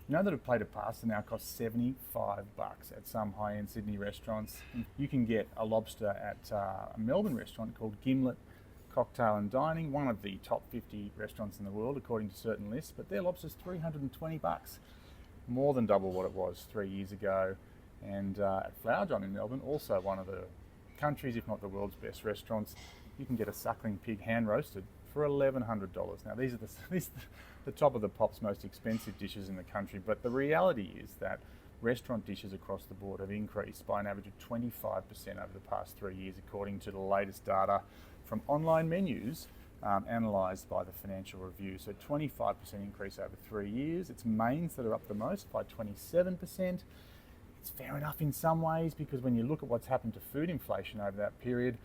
You know that a plate of pasta now costs 75 bucks at some high-end Sydney restaurants. You can get a lobster at a Melbourne restaurant called Gimlet Cocktail and Dining, one of the top 50 restaurants in the world according to certain lists, but their lobster's 320 bucks, more than double what it was 3 years ago. And at Flower John in Melbourne, also one of the country's, if not the world's best restaurants, you can get a suckling pig hand roasted for $1,100. Now these are the top of the pops most expensive dishes in the country, but the reality is that restaurant dishes across the board have increased by an average of 25% over the past 3 years, according to the latest data from online menus analysed by the Financial Review. So 25% increase over 3 years. It's mains that are up the most by 27%. It's fair enough in some ways, because when you look at what's happened to food inflation over that period,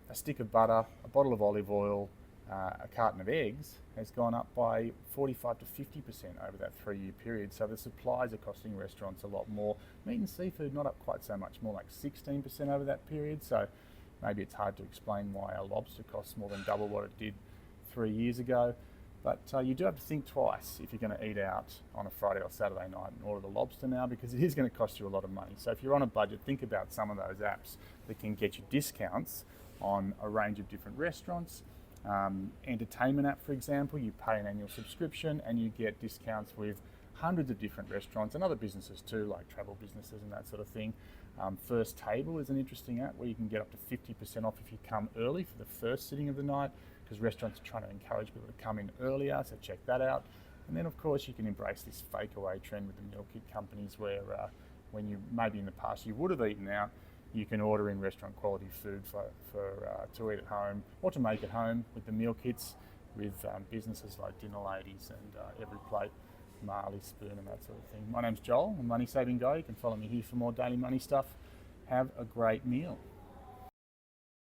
a stick of butter, a bottle of olive oil, a carton of eggs has gone up by 45 to 50% over that 3 year period. So the supplies are costing restaurants a lot more. Meat and seafood not up quite so much, more like 16% over that period. So maybe it's hard to explain why a lobster costs more than double what it did 3 years ago. But you do have to think twice if you're going to eat out on a Friday or Saturday night and order the lobster now, because it is going to cost you a lot of money. So if you're on a budget, think about some of those apps that can get you discounts on a range of different restaurants. Entertainment app, for example, you pay an annual subscription and you get discounts with hundreds of different restaurants and other businesses too, like travel businesses and that sort of thing. First Table is an interesting app where you can get up to 50% off if you come early for the first sitting of the night, because restaurants are trying to encourage people to come in earlier, so check that out. And then of course you can embrace this fake away trend with the meal kit companies, where when you maybe in the past you would have eaten out, you can order in restaurant quality food to eat at home or to make at home with the meal kits, with businesses like Dinner Ladies and Every Plate, Marley Spoon and that sort of thing. My name's Joel, I'm a money saving guy. You can follow me here for more daily money stuff. Have a great meal.